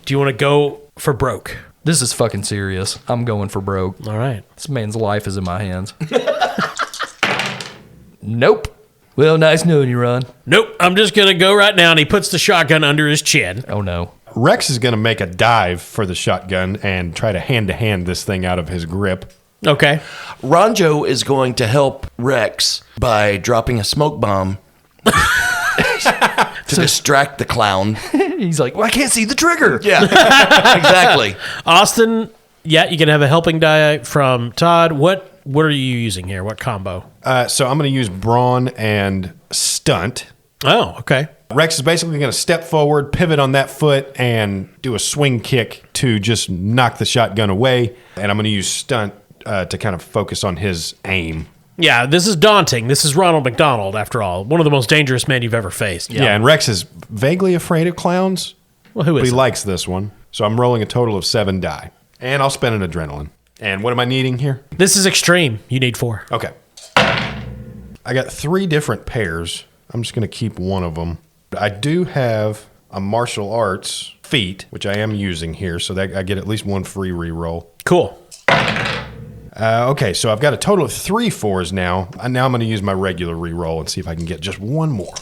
Do you want to go for broke? This is fucking serious. I'm going for broke. All right. This man's life is in my hands. Nope. Well, nice knowing you, Ron. Nope. I'm just going to go right now, and he puts the shotgun under his chin. Oh, no. Rex is going to make a dive for the shotgun and try to hand this thing out of his grip. Okay. Ronjo is going to help Rex by dropping a smoke bomb to distract the clown. He's like, well, I can't see the trigger. Yeah, exactly. Austin, yeah, you can have a helping die from Todd. What are you using here? What combo? So I'm going to use brawn and stunt. Oh, okay. Rex is basically going to step forward, pivot on that foot, and do a swing kick to just knock the shotgun away. And I'm going to use stunt to kind of focus on his aim. Yeah, this is daunting. This is Ronald McDonald, after all. One of the most dangerous men you've ever faced. Yeah, and Rex is vaguely afraid of clowns. Well, who But he is? likes this one. So I'm rolling a total of 7 die. And I'll spend an adrenaline. And what am I needing here? This is extreme. You need 4. Okay. I got 3 different pairs. I'm just going to keep one of them. I do have a martial arts feat, which I am using here, so that I get at least 1 free reroll. Cool. Okay, so I've got a total of 3 4s now. Now I'm going to use my regular reroll and see if I can get just 1 more.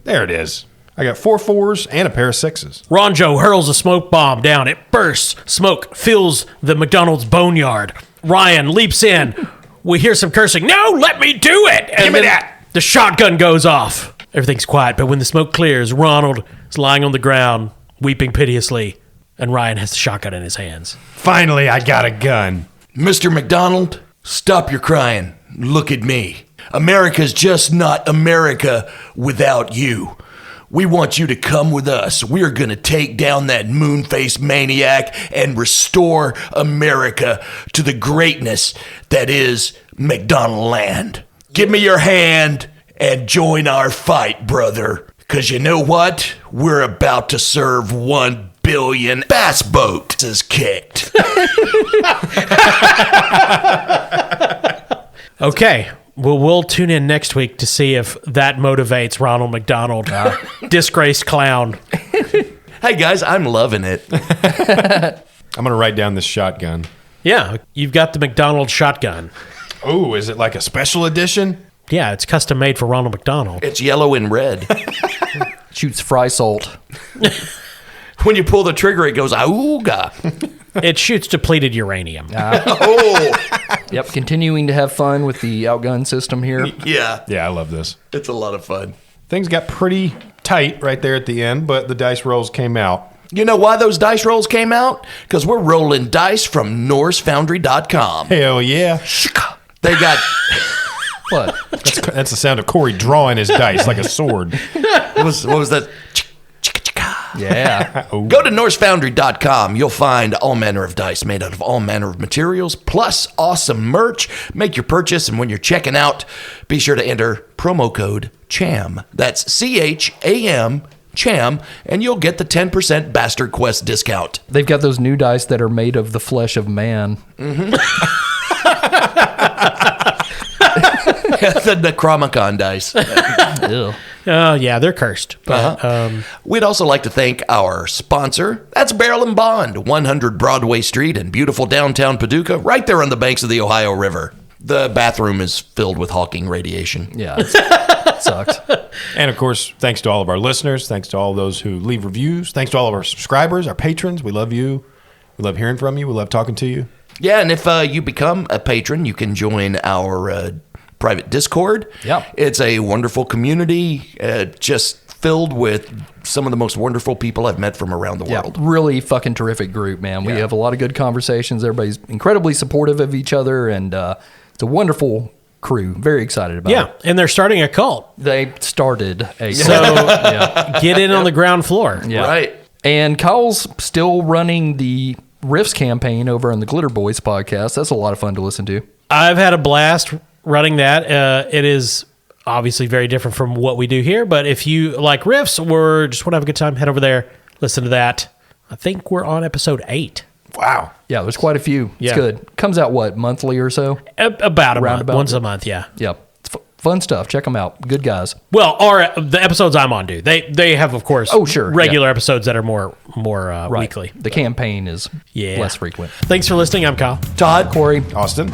There it is. I got 4 4s and a pair of 6s. Ronjo hurls a smoke bomb down. It bursts. Smoke fills the McDonald's boneyard. Ryan leaps in. We hear some cursing. No, let me do it. And Give me then that. The shotgun goes off. Everything's quiet, but when the smoke clears, Ronald is lying on the ground, weeping piteously, and Ryan has the shotgun in his hands. Finally, I got a gun. Mr. McDonald, stop your crying. Look at me. America's just not America without you. We want you to come with us. We're going to take down that moon-faced maniac and restore America to the greatness that is McDonald Land. Give me your hand and join our fight, brother. Because you know what? We're about to serve 1 billion bass boats is kicked. Okay. Well, we'll tune in next week to see if that motivates Ronald McDonald, disgraced clown. Hey, guys, I'm loving it. I'm going to write down this shotgun. Yeah, you've got the McDonald shotgun. Oh, is it like a special edition? Yeah, it's custom made for Ronald McDonald. It's yellow and red. Shoots fry salt. When you pull the trigger, it goes, auga. It shoots depleted uranium. Yep, continuing to have fun with the outgun system here. Yeah, Yeah, I love this. it's a lot of fun. Things got pretty tight right there at the end, but the dice rolls came out. You know why those dice rolls came out? Because we're rolling dice from NorseFoundry.com. Hell yeah. They got... What? That's the sound of Corey drawing his dice like a sword. What was that? Yeah. Go to NorseFoundry.com. You'll find all manner of dice made out of all manner of materials, plus awesome merch. Make your purchase, and when you're checking out, be sure to enter promo code CHAM. That's CHAM, CHAM, and you'll get the 10% Bastard Quest discount. They've got those new dice that are made of the flesh of man. The Necromicon dice. Ew. Oh, yeah, they're cursed. But We'd also like to thank our sponsor. That's Barrel and Bond, 100 Broadway Street in beautiful downtown Paducah, right there on the banks of the Ohio River. The bathroom is filled with Hawking radiation. Yeah, it sucks. And of course, thanks to all of our listeners. Thanks to all those who leave reviews. Thanks to all of our subscribers, our patrons. We love you. We love hearing from you. We love talking to you. Yeah, and if you become a patron, you can join our private Discord. Yeah. It's a wonderful community, just filled with some of the most wonderful people I've met from around the Yeah, world. really fucking terrific group, man. We Yeah. have a lot of good conversations. Everybody's incredibly supportive of each other, and it's a wonderful crew. Very excited about yeah, it. and they're starting a cult. They started a So get in on the ground floor. Yeah. Right. And Kyle's still running the Riffs campaign over on the Glitter Boys podcast. That's a lot of fun to listen to. I've had a blast running that. It is obviously very different from what we do here, but if you like riffs or just want to have a good time, head over there, listen to that. I think we're on episode 8. Wow. Yeah, there's quite a few. It's Yeah. good. Comes out, what, monthly or so? About a month, Roundabout. once a month, yeah. Yep. It's fun stuff. Check them out. Good guys. Well, the episodes I'm on do. They have, of course, Oh, sure, regular episodes that are more weekly. The campaign is Yeah. less frequent. Thanks for listening. I'm Kyle. Todd? Corey. Austin.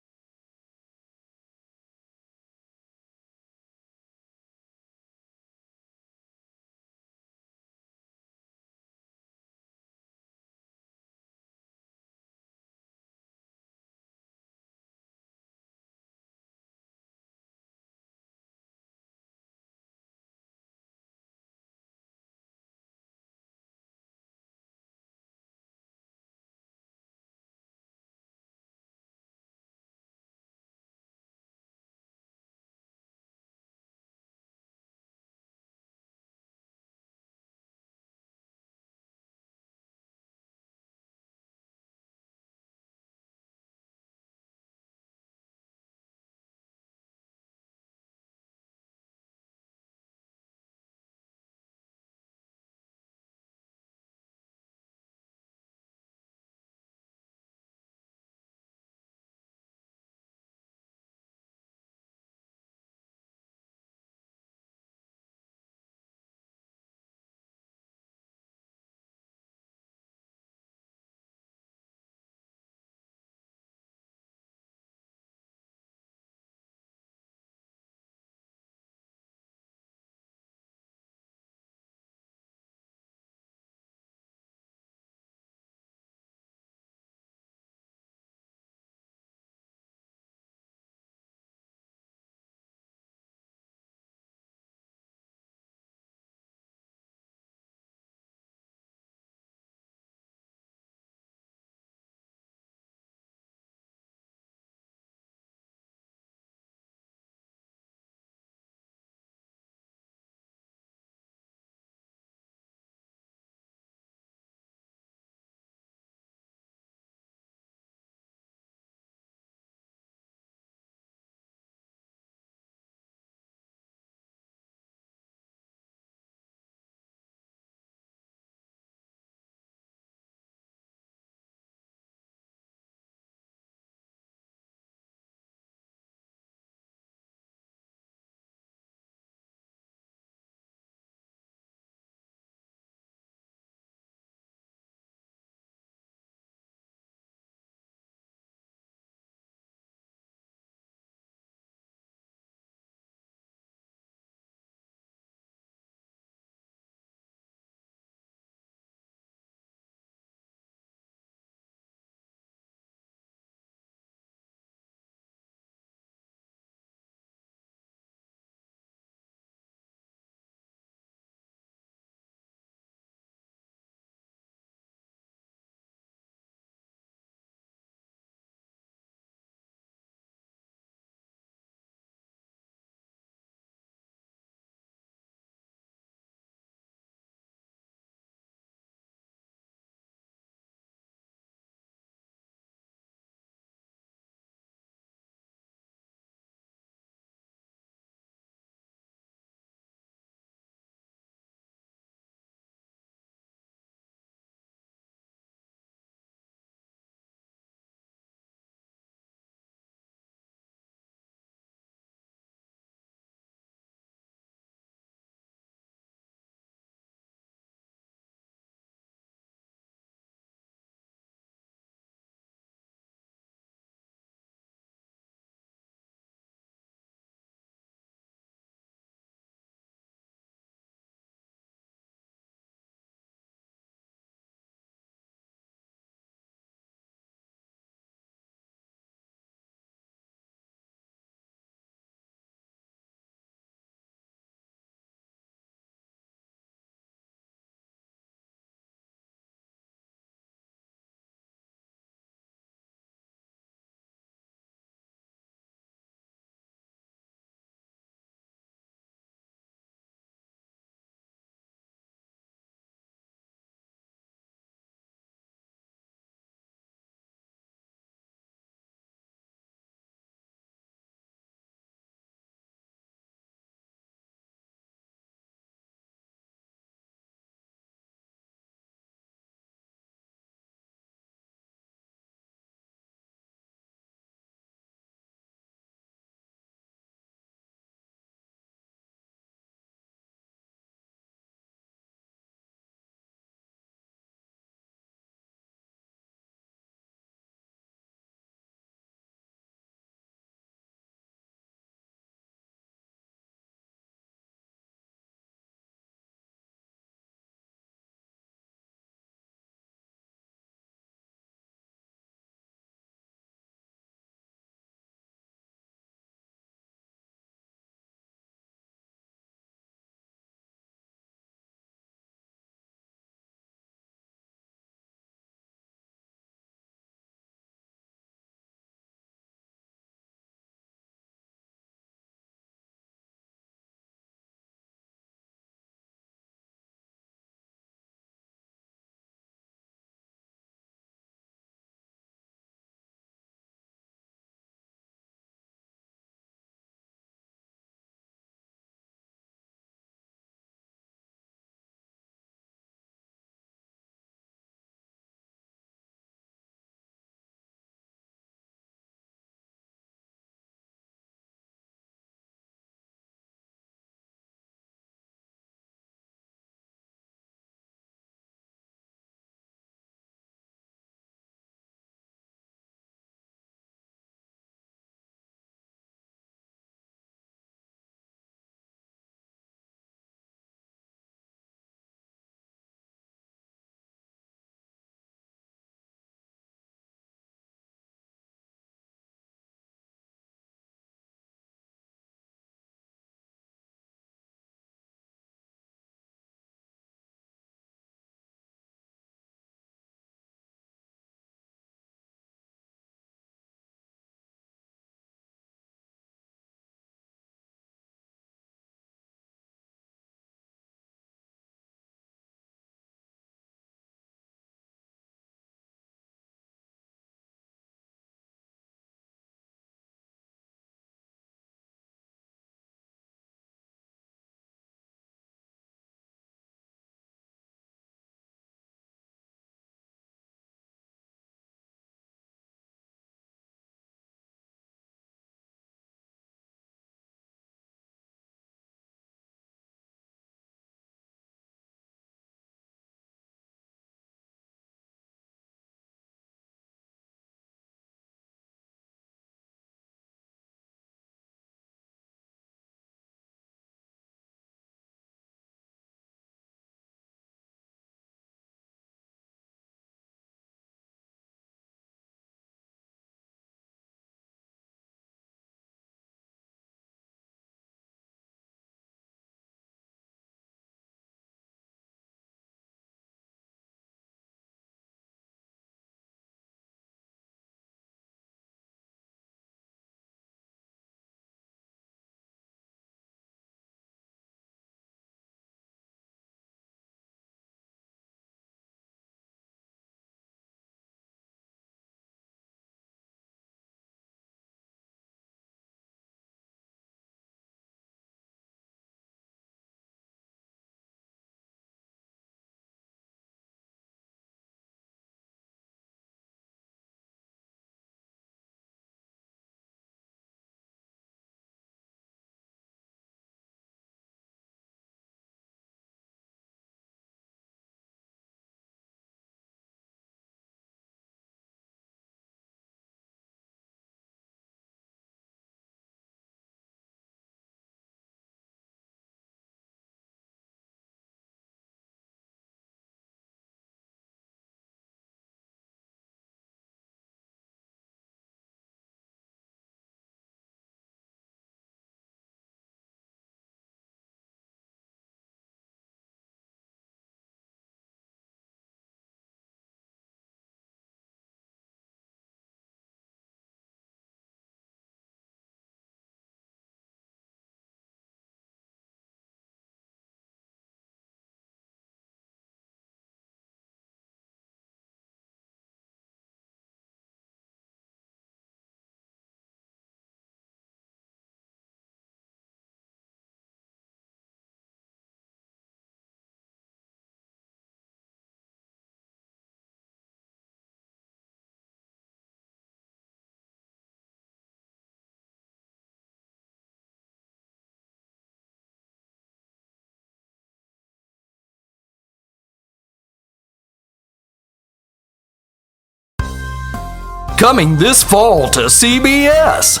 Coming this fall to CBS.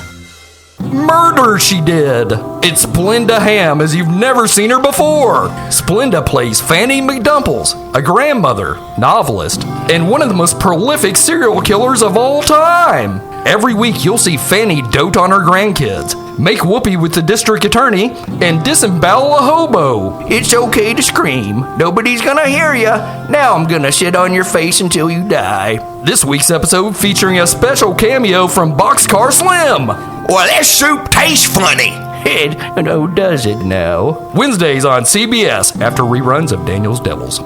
Murder, She Did. It's Splenda Ham as you've never seen her before. Splenda plays Fanny McDumples, a grandmother, novelist, and one of the most prolific serial killers of all time. Every week you'll see Fanny dote on her grandkids, make whoopee with the district attorney, and disembowel a hobo. It's okay to scream. Nobody's gonna hear ya. Now I'm gonna shit on your face until you die. This week's episode featuring a special cameo from Boxcar Slim. Well, this soup tastes funny. And oh, does it now? Wednesdays on CBS after reruns of Daniel's Devils.